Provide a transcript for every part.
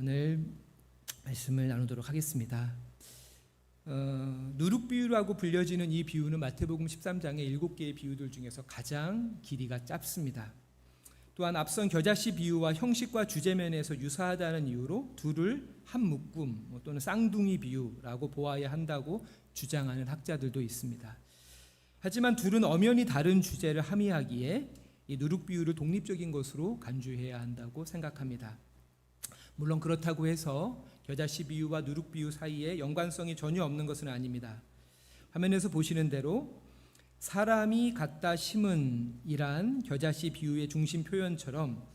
오늘 말씀을 나누도록 하겠습니다. 누룩 비유라고 불려지는 이 비유는 마태복음 13장의 7개의 비유들 중에서 가장 길이가 짧습니다. 또한 앞선 겨자씨 비유와 형식과 주제면에서 유사하다는 이유로 둘을 한 묶음 또는 쌍둥이 비유라고 보아야 한다고 주장하는 학자들도 있습니다. 하지만 둘은 엄연히 다른 주제를 함의하기에 이 누룩 비유를 독립적인 것으로 간주해야 한다고 생각합니다. 물론 그렇다고 해서 겨자씨 비유와 누룩 비유 사이에 연관성이 전혀 없는 것은 아닙니다. 화면에서 보시는 대로 사람이 갖다 심은 이란 겨자씨 비유의 중심 표현처럼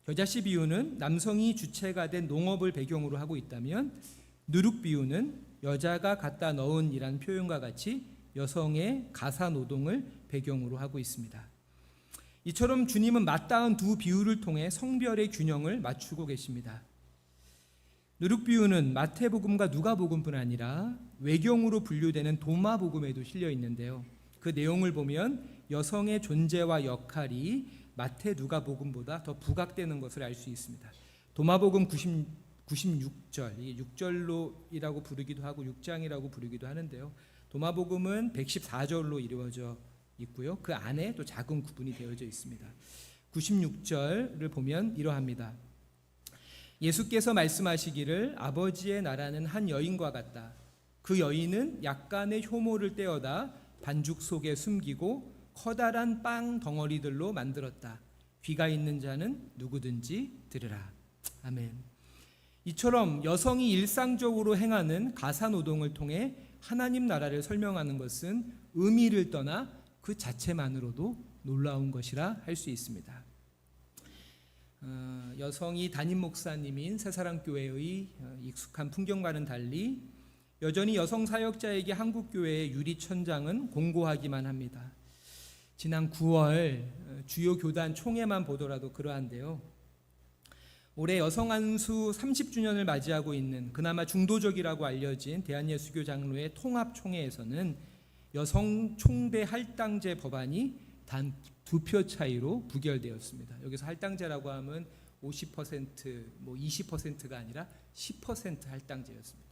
겨자씨 비유는 남성이 주체가 된 농업을 배경으로 하고 있다면 누룩 비유는 여자가 갖다 넣은 이란 표현과 같이 여성의 가사 노동을 배경으로 하고 있습니다. 이처럼 주님은 맞닿은 두 비유를 통해 성별의 균형을 맞추고 계십니다. 누룩 비유는 마태복음과 누가복음뿐 아니라 외경으로 분류되는 도마복음에도 실려 있는데요. 그 내용을 보면 여성의 존재와 역할이 마태 누가복음보다 더 부각되는 것을 알 수 있습니다. 도마복음 96절, 이게 6절로이라고 부르기도 하고 6장이라고 부르기도 하는데요. 도마복음은 114절로 이루어져 있고요. 그 안에 또 작은 구분이 되어져 있습니다. 96절을 보면 이러합니다. 예수께서 말씀하시기를 아버지의 나라는 한 여인과 같다. 그 여인은 약간의 효모를 떼어다 반죽 속에 숨기고 커다란 빵 덩어리들로 만들었다. 귀가 있는 자는 누구든지 들으라. 아멘. 이처럼 여성이 일상적으로 행하는 가사노동을 통해 하나님 나라를 설명하는 것은 의미를 떠나 그 자체만으로도 놀라운 것이라 할 수 있습니다. 여성이 담임 목사님인 새사랑교회의 익숙한 풍경과는 달리 여전히 여성 사역자에게 한국교회의 유리천장은 공고하기만 합니다. 지난 9월 주요 교단 총회만 보더라도 그러한데요. 올해 여성 안수 30주년을 맞이하고 있는 그나마 중도적이라고 알려진 대한예수교 장로회 통합총회에서는 여성 총대 할당제 법안이 단 2표 차이로 부결되었습니다. 여기서 할당제라고 하면 50%, 20%가 아니라 10% 할당제였습니다.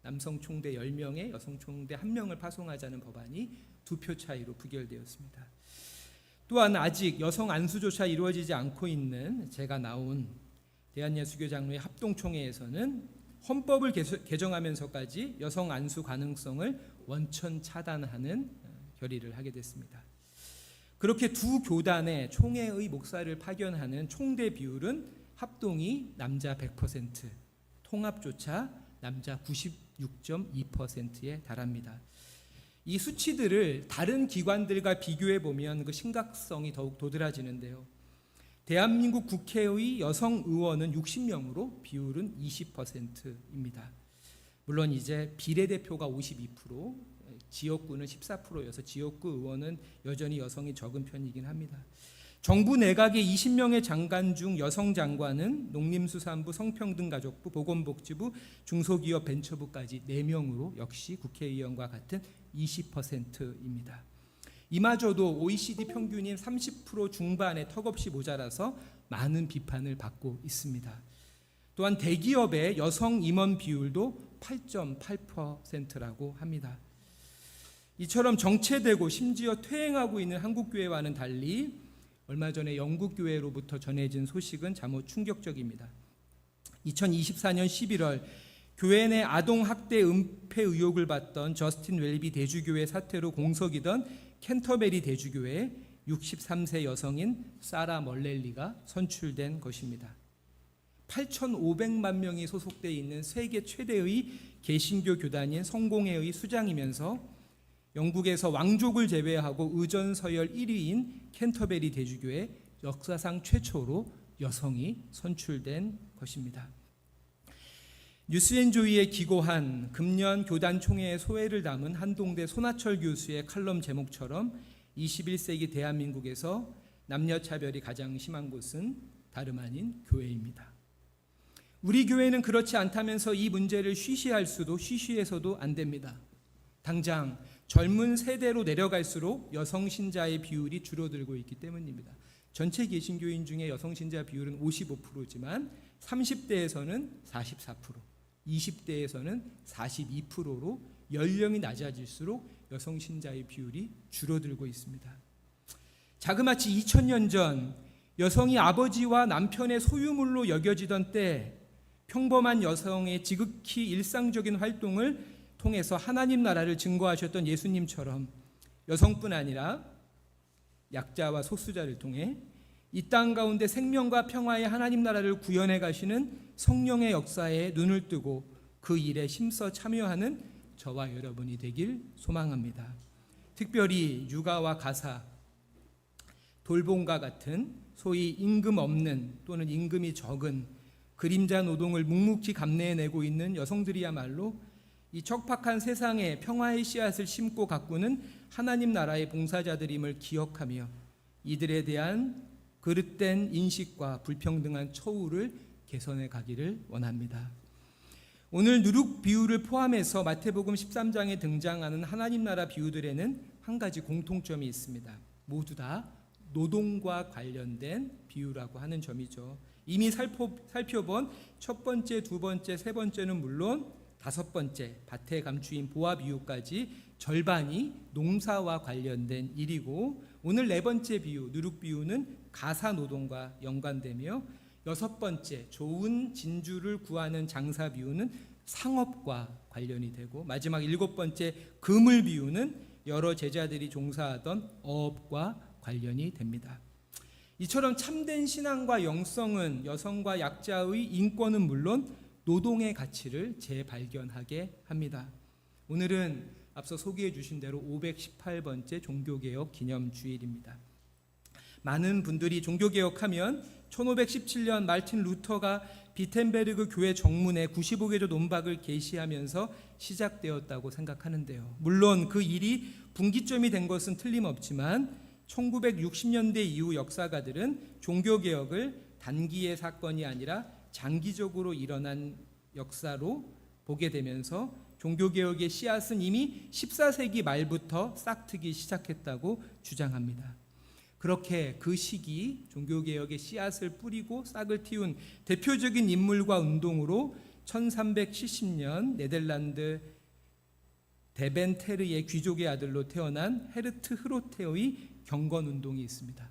남성 총대 10명에 여성 총대 1명을 파송하자는 법안이 2표 차이로 부결되었습니다. 또한 아직 여성 안수조차 이루어지지 않고 있는 제가 나온 대한예수교 장로회 합동총회에서는 헌법을 개정하면서까지 여성 안수 가능성을 원천 차단하는 결의를 하게 됐습니다. 그렇게 두 교단의 총회의 목사를 파견하는 총대 비율은 합동이 남자 100%, 통합조차 남자 96.2%에 달합니다. 이 수치들을 다른 기관들과 비교해 보면 그 심각성이 더욱 도드라지는데요. 대한민국 국회의 여성 의원은 60명으로 비율은 20%입니다. 물론 이제 비례대표가 52%, 지역구는 14%여서 지역구 의원은 여전히 여성이 적은 편이긴 합니다. 정부 내각의 20명의 장관 중 여성 장관은 농림수산부, 성평등가족부, 보건복지부, 중소기업 벤처부까지 4명으로 역시 국회의원과 같은 20%입니다. 이마저도 OECD 평균인 30% 중반에 턱없이 모자라서 많은 비판을 받고 있습니다. 또한 대기업의 여성 임원 비율도 8.8%라고 합니다. 이처럼 정체되고 심지어 퇴행하고 있는 한국교회와는 달리 얼마 전에 영국교회로부터 전해진 소식은 참으로 충격적입니다. 2024년 11월 교회 내 아동학대 은폐 의혹을 받던 저스틴 웰비 대주교회 사태로 공석이던 캔터베리 대주교회에 63세 여성인 사라 멀렐리가 선출된 것입니다. 8,500만 명이 소속되어 있는 세계 최대의 개신교 교단인 성공회의 수장이면서 영국에서 왕족을 제외하고 의전 서열 1위인 캔터베리 대주교회 역사상 최초로 여성이 선출된 것입니다. 뉴스앤조이에 기고한 금년 교단 총회의 소회를 담은 한동대 손하철 교수의 칼럼 제목처럼 21세기 대한민국에서 남녀차별이 가장 심한 곳은 다름 아닌 교회입니다. 우리 교회는 그렇지 않다면서 이 문제를 쉬쉬해서도 안 됩니다. 당장 젊은 세대로 내려갈수록 여성 신자의 비율이 줄어들고 있기 때문입니다. 전체 개신교인 중에 여성 신자 비율은 55%지만 30대에서는 44%, 20대에서는 42%로 연령이 낮아질수록 여성 신자의 비율이 줄어들고 있습니다. 자그마치 2000년 전 여성이 아버지와 남편의 소유물로 여겨지던 때 평범한 여성의 지극히 일상적인 활동을 통해서 하나님 나라를 증거하셨던 예수님처럼 여성뿐 아니라 약자와 소수자를 통해 이 땅 가운데 생명과 평화의 하나님 나라를 구현해 가시는 성령의 역사에 눈을 뜨고 그 일에 힘써 참여하는 저와 여러분이 되길 소망합니다. 특별히 육아와 가사, 돌봄과 같은 소위 임금 없는 또는 임금이 적은 그림자 노동을 묵묵히 감내해내고 있는 여성들이야말로 이 척박한 세상에 평화의 씨앗을 심고 가꾸는 하나님 나라의 봉사자들임을 기억하며 이들에 대한 그릇된 인식과 불평등한 처우를 개선해 가기를 원합니다. 오늘 누룩 비유를 포함해서 마태복음 13장에 등장하는 하나님 나라 비유들에는 한 가지 공통점이 있습니다. 모두 다 노동과 관련된 비유라고 하는 점이죠. 이미 살펴본 첫 번째, 두 번째, 세 번째는 물론 다섯 번째 밭에 감추인 보아 비유까지 절반이 농사와 관련된 일이고, 오늘 네 번째 비유 누룩 비유는 가사 노동과 연관되며, 여섯 번째 좋은 진주를 구하는 장사 비유는 상업과 관련이 되고, 마지막 일곱 번째 그물 비유는 여러 제자들이 종사하던 어업과 관련이 됩니다. 이처럼 참된 신앙과 영성은 여성과 약자의 인권은 물론 노동의 가치를 재발견하게 합니다. 오늘은 앞서 소개해 주신 대로 518번째 종교개혁 기념주일입니다. 많은 분들이 종교개혁하면 1517년 마르틴 루터가 비텐베르그 교회 정문에 95개조 논박을 게시하면서 시작되었다고 생각하는데요. 물론 그 일이 분기점이 된 것은 틀림없지만 1960년대 이후 역사가들은 종교개혁을 단기의 사건이 아니라 장기적으로 일어난 역사로 보게 되면서 종교개혁의 씨앗은 이미 14세기 말부터 싹트기 시작했다고 주장합니다. 그렇게 그 시기 종교개혁의 씨앗을 뿌리고 싹을 틔운 대표적인 인물과 운동으로 1370년 네덜란드 데벤테르의 귀족의 아들로 태어난 헤르트 흐로테의 경건운동이 있습니다.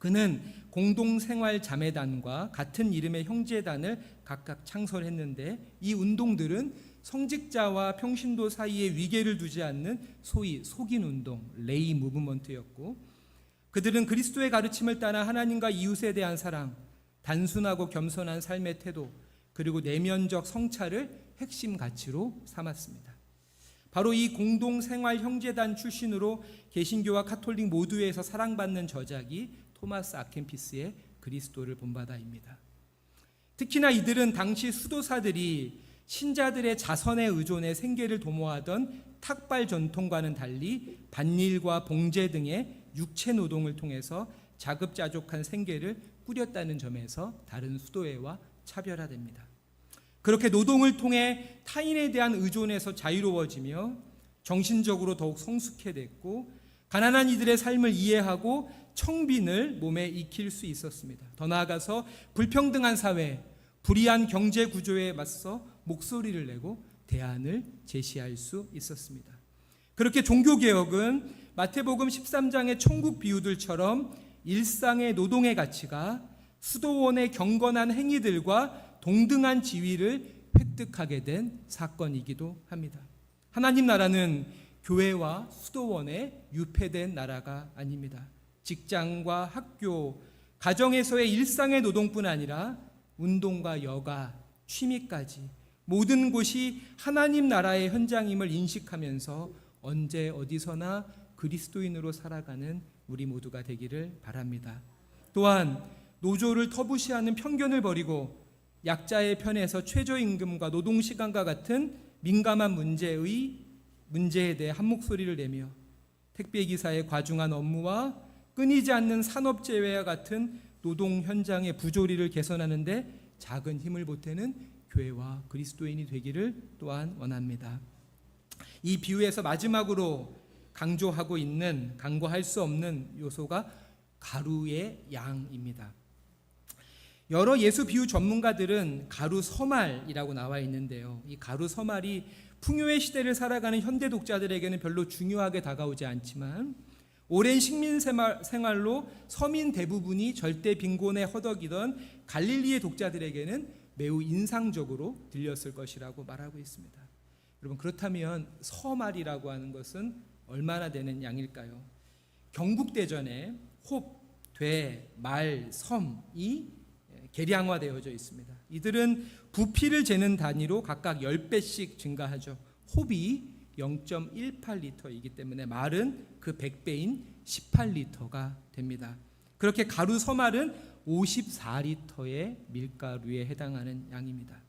그는 공동생활 자매단과 같은 이름의 형제단을 각각 창설했는데, 이 운동들은 성직자와 평신도 사이에 위계를 두지 않는 소위 속인 운동, 레이 무브먼트였고, 그들은 그리스도의 가르침을 따라 하나님과 이웃에 대한 사랑, 단순하고 겸손한 삶의 태도, 그리고 내면적 성찰을 핵심 가치로 삼았습니다. 바로 이 공동생활 형제단 출신으로 개신교와 카톨릭 모두에서 사랑받는 저작이 토마스 아켄피스의 그리스도를 본바다입니다. 특히나 이들은 당시 수도사들이 신자들의 자선에 의존해 생계를 도모하던 탁발 전통과는 달리 밭일과 봉제 등의 육체 노동을 통해서 자급자족한 생계를 꾸렸다는 점에서 다른 수도회와 차별화됩니다. 그렇게 노동을 통해 타인에 대한 의존에서 자유로워지며 정신적으로 더욱 성숙해 됐고, 가난한 이들의 삶을 이해하고 청빈을 몸에 익힐 수 있었습니다. 더 나아가서 불평등한 사회, 불이한 경제 구조에 맞서 목소리를 내고 대안을 제시할 수 있었습니다. 그렇게 종교개혁은 마태복음 13장의 천국 비유들처럼 일상의 노동의 가치가 수도원의 경건한 행위들과 동등한 지위를 획득하게 된 사건이기도 합니다. 하나님 나라는 교회와 수도원에 유폐된 나라가 아닙니다. 직장과 학교, 가정에서의 일상의 노동뿐 아니라 운동과 여가, 취미까지 모든 곳이 하나님 나라의 현장임을 인식하면서 언제 어디서나 그리스도인으로 살아가는 우리 모두가 되기를 바랍니다. 또한 노조를 터부시하는 편견을 버리고 약자의 편에서 최저임금과 노동시간과 같은 민감한 문제에 대해 한 목소리를 내며 택배기사의 과중한 업무와 끊이지 않는 산업재해와 같은 노동 현장의 부조리를 개선하는 데 작은 힘을 보태는 교회와 그리스도인이 되기를 또한 원합니다. 이 비유에서 마지막으로 강조할 수 없는 요소가 가루의 양입니다. 여러 예수 비유 전문가들은 가루 서말이라고 나와 있는데요. 이 가루 서말이 풍요의 시대를 살아가는 현대 독자들에게는 별로 중요하게 다가오지 않지만 오랜 식민 생활로 서민 대부분이 절대 빈곤에 허덕이던 갈릴리의 독자들에게는 매우 인상적으로 들렸을 것이라고 말하고 있습니다. 여러분, 그렇다면 서말이라고 하는 것은 얼마나 되는 양일까요? 경국대전에 홉, 돼, 말, 섬이 계량화되어져 있습니다. 이들은 부피를 재는 단위로 각각 10배씩 증가하죠. 홉이 0.18리터이기 때문에 말은 그 100배인 18리터가 됩니다. 그렇게 가루 서말은 54리터의 밀가루에 해당하는 양입니다.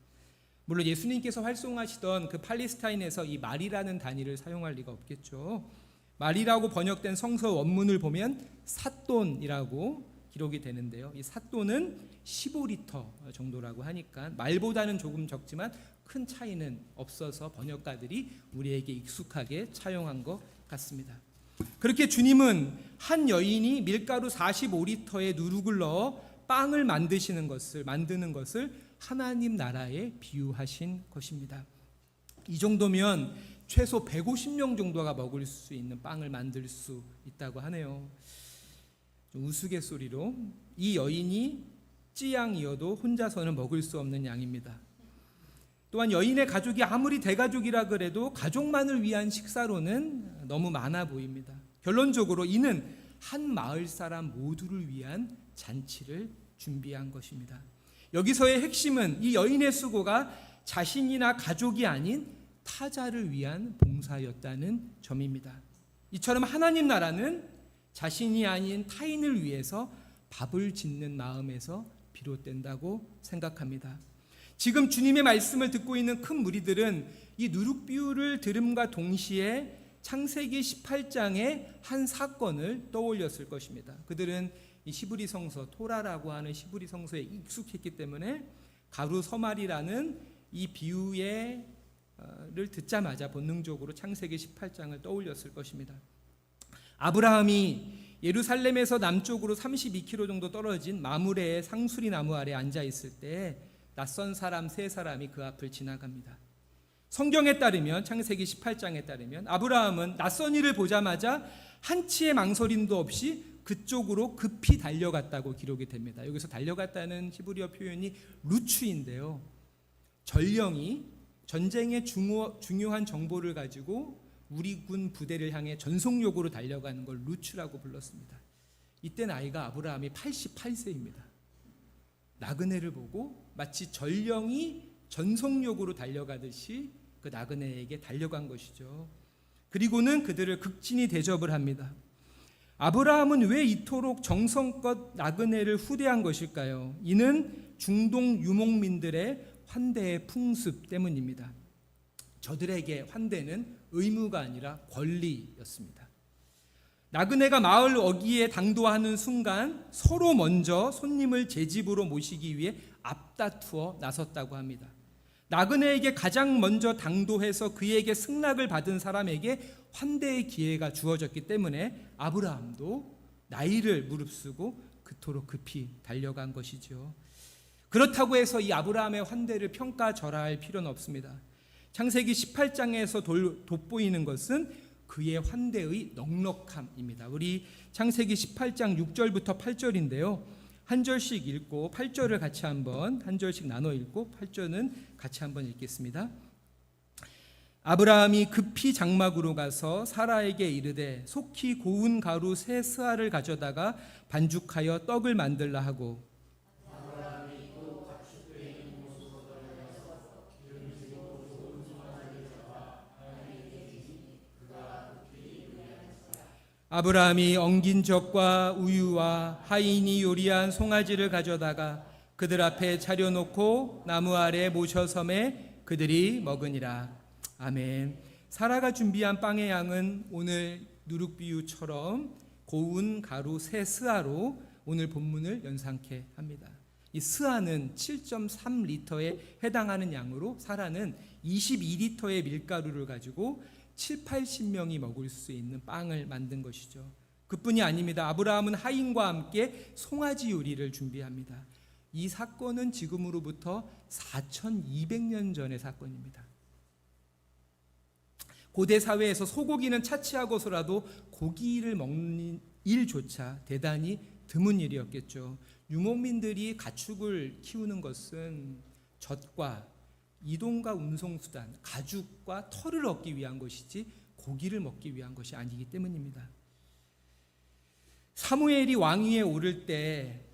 물론 예수님께서 활동하시던 그 팔레스타인에서 이 말이라는 단위를 사용할 리가 없겠죠. 말이라고 번역된 성서 원문을 보면 삿돈이라고 기록이 되는데요. 이 삿돈은 15리터 정도라고 하니까 말보다는 조금 적지만 큰 차이는 없어서 번역가들이 우리에게 익숙하게 차용한 것 같습니다. 그렇게 주님은 한 여인이 밀가루 45리터에 누룩을 넣어 빵을 만드는 것을 하나님 나라에 비유하신 것입니다. 이 정도면 최소 150명 정도가 먹을 수 있는 빵을 만들 수 있다고 하네요. 좀 우스갯소리로 이 여인이 찌양이어도 혼자서는 먹을 수 없는 양입니다. 또한 여인의 가족이 아무리 대가족이라 그래도 가족만을 위한 식사로는 너무 많아 보입니다. 결론적으로 이는 한 마을 사람 모두를 위한 잔치를 준비한 것입니다. 여기서의 핵심은 이 여인의 수고가 자신이나 가족이 아닌 타자를 위한 봉사였다는 점입니다. 이처럼 하나님 나라는 자신이 아닌 타인을 위해서 밥을 짓는 마음에서 비롯된다고 생각합니다. 지금 주님의 말씀을 듣고 있는 큰 무리들은 이 누룩 비유를 들음과 동시에 창세기 18장의 한 사건을 떠올렸을 것입니다. 그들은 이 히브리 성서 토라라고 하는 히브리 성서에 익숙했기 때문에 가루 서말이라는 이 비유를 듣자마자 본능적으로 창세기 18장을 떠올렸을 것입니다. 아브라함이 예루살렘에서 남쪽으로 32km 정도 떨어진 마므레의 상수리 나무 아래 앉아 있을 때 낯선 사람 세 사람이 그 앞을 지나갑니다. 성경에 따르면 창세기 18장에 따르면 아브라함은 낯선 이를 보자마자 한치의 망설임도 없이 그쪽으로 급히 달려갔다고 기록이 됩니다. 여기서 달려갔다는 히브리어 표현이 루추인데요. 전령이 전쟁의 중요한 정보를 가지고 우리 군 부대를 향해 전속력으로 달려가는 걸 루추라고 불렀습니다. 이때 나이가 아브라함이 88세입니다. 나그네를 보고 마치 전령이 전속력으로 달려가듯이 그 나그네에게 달려간 것이죠. 그리고는 그들을 극진히 대접을 합니다. 아브라함은 왜 이토록 정성껏 나그네를 후대한 것일까요? 이는 중동 유목민들의 환대의 풍습 때문입니다. 저들에게 환대는 의무가 아니라 권리였습니다. 나그네가 마을 어귀에 당도하는 순간 서로 먼저 손님을 제 집으로 모시기 위해 앞다투어 나섰다고 합니다. 나그네에게 가장 먼저 당도해서 그에게 승낙을 받은 사람에게 환대의 기회가 주어졌기 때문에 아브라함도 나이를 무릅쓰고 그토록 급히 달려간 것이죠. 그렇다고 해서 이 아브라함의 환대를 평가절하할 필요는 없습니다. 창세기 18장에서 돋보이는 것은 그의 환대의 넉넉함입니다. 우리 창세기 18장 6절부터 8절인데요. 한 절씩 읽고 8절을 같이 한 절씩 나눠 읽고 8절은 같이 한번 읽겠습니다. 아브라함이 급히 장막으로 가서 사라에게 이르되 속히 고운 가루 세 스아를 가져다가 반죽하여 떡을 만들라 하고 아브라함이 엉긴 젖과 우유와 하인이 요리한 송아지를 가져다가 그들 앞에 차려놓고 나무 아래 모셔 섬에 그들이 먹으니라. 아멘. 사라가 준비한 빵의 양은 오늘 누룩비유처럼 고운 가루 세 스아로 오늘 본문을 연상케 합니다. 이 스아는 7.3리터에 해당하는 양으로 사라는 22리터의 밀가루를 가지고 70-80명이 먹을 수 있는 빵을 만든 것이죠. 그뿐이 아닙니다. 아브라함은 하인과 함께 송아지 요리를 준비합니다. 이 사건은 지금으로부터 4200년 전의 사건입니다. 고대 사회에서 소고기는 차치하고서라도 고기를 먹는 일조차 대단히 드문 일이었겠죠. 유목민들이 가축을 키우는 것은 젖과 이동과 운송수단, 가죽과 털을 얻기 위한 것이지 고기를 먹기 위한 것이 아니기 때문입니다. 사울이 왕위에 오를 때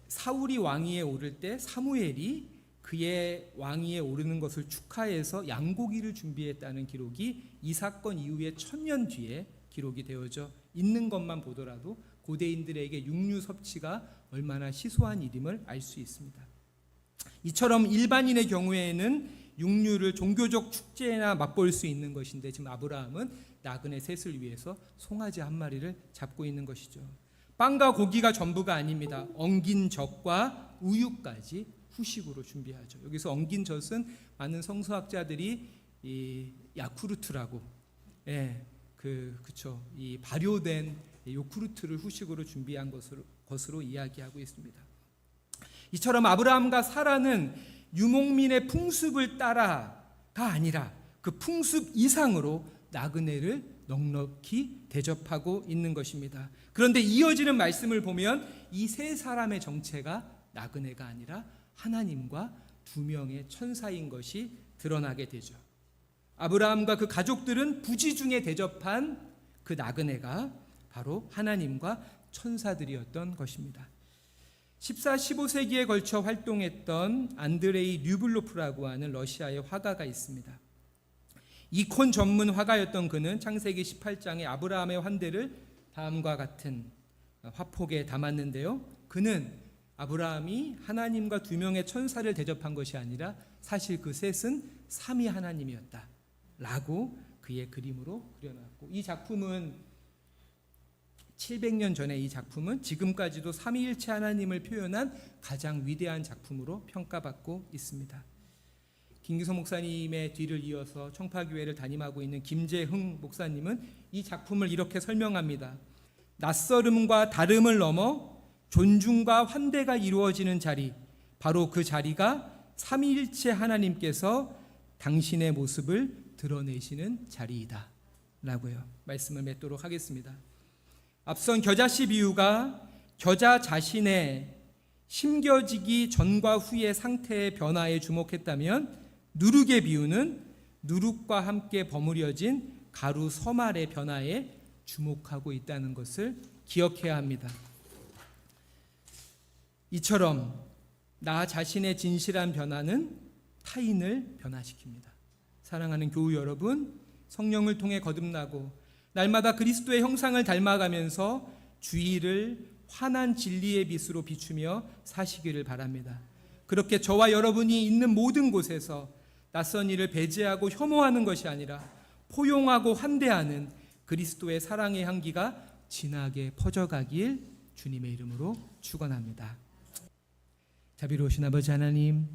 사무엘이 그의 왕위에 오르는 것을 축하해서 양고기를 준비했다는 기록이 이 사건 이후에 1000년 뒤에 기록이 되어져 있는 것만 보더라도 고대인들에게 육류 섭취가 얼마나 시소한 일임을 알 수 있습니다. 이처럼 일반인의 경우에는 육류를 종교적 축제나 맛볼 수 있는 것인데, 지금 아브라함은 나그네 셋을 위해서 송아지 한 마리를 잡고 있는 것이죠. 빵과 고기가 전부가 아닙니다. 엉긴 젖과 우유까지 후식으로 준비하죠. 여기서 엉긴 젖은 많은 성서학자들이 이 야쿠르트라고, 이 발효된 요구르트를 후식으로 준비한 것으로 이야기하고 있습니다. 이처럼 아브라함과 사라는 유목민의 풍습을 따라가 아니라 그 풍습 이상으로 나그네를 넉넉히 대접하고 있는 것입니다. 그런데 이어지는 말씀을 보면 이 세 사람의 정체가 나그네가 아니라 하나님과 두 명의 천사인 것이 드러나게 되죠. 아브라함과 그 가족들은 부지 중에 대접한 그 나그네가 바로 하나님과 천사들이었던 것입니다. 14, 15세기에 걸쳐 활동했던 안드레이 류블로프라고 하는 러시아의 화가가 있습니다. 이콘 전문 화가였던 그는 창세기 18장의 아브라함의 환대를 다음과 같은 화폭에 담았는데요. 그는 아브라함이 하나님과 두 명의 천사를 대접한 것이 아니라 사실 그 셋은 삼위 하나님이었다 라고 그의 그림으로 그려놨고, 이 작품은 700년 전에 이 작품은 지금까지도 삼위일체 하나님을 표현한 가장 위대한 작품으로 평가받고 있습니다. 김기성 목사님의 뒤를 이어서 청파교회를 담임하고 있는 김재흥 목사님은 이 작품을 이렇게 설명합니다. 낯설음과 다름을 넘어 존중과 환대가 이루어지는 자리, 바로 그 자리가 삼위일체 하나님께서 당신의 모습을 드러내시는 자리이다 라고요. 말씀을 맺도록 하겠습니다. 앞선 겨자씨 비유가 겨자 자신의 심겨지기 전과 후의 상태의 변화에 주목했다면, 누룩의 비유는 누룩과 함께 버무려진 가루 서말의 변화에 주목하고 있다는 것을 기억해야 합니다. 이처럼 나 자신의 진실한 변화는 타인을 변화시킵니다. 사랑하는 교우 여러분, 성령을 통해 거듭나고 날마다 그리스도의 형상을 닮아가면서 주의를 환한 진리의 빛으로 비추며 사시기를 바랍니다. 그렇게 저와 여러분이 있는 모든 곳에서 낯선 이를 배제하고 혐오하는 것이 아니라 포용하고 환대하는 그리스도의 사랑의 향기가 진하게 퍼져가길 주님의 이름으로 축원합니다. 자비로우신 아버지 하나님,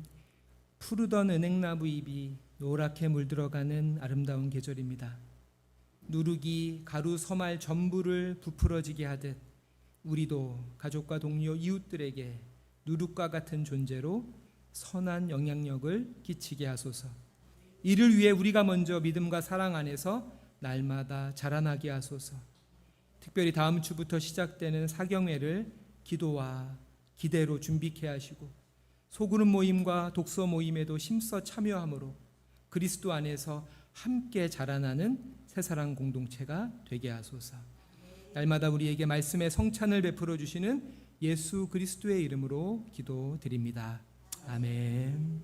푸르던 은행나무 잎이 노랗게 물들어가는 아름다운 계절입니다. 누룩이 가루 서말 전부를 부풀어지게 하듯 우리도 가족과 동료 이웃들에게 누룩과 같은 존재로 선한 영향력을 끼치게 하소서. 이를 위해 우리가 먼저 믿음과 사랑 안에서 날마다 자라나게 하소서. 특별히 다음 주부터 시작되는 사경회를 기도와 기대로 준비케 하시고 소그룹 모임과 독서 모임에도 힘써 참여함으로 그리스도 안에서 함께 자라나는 새사랑 공동체가 되게 하소서. 날마다 우리에게 말씀의 성찬을 베풀어 주시는 예수 그리스도의 이름으로 기도드립니다. 아멘.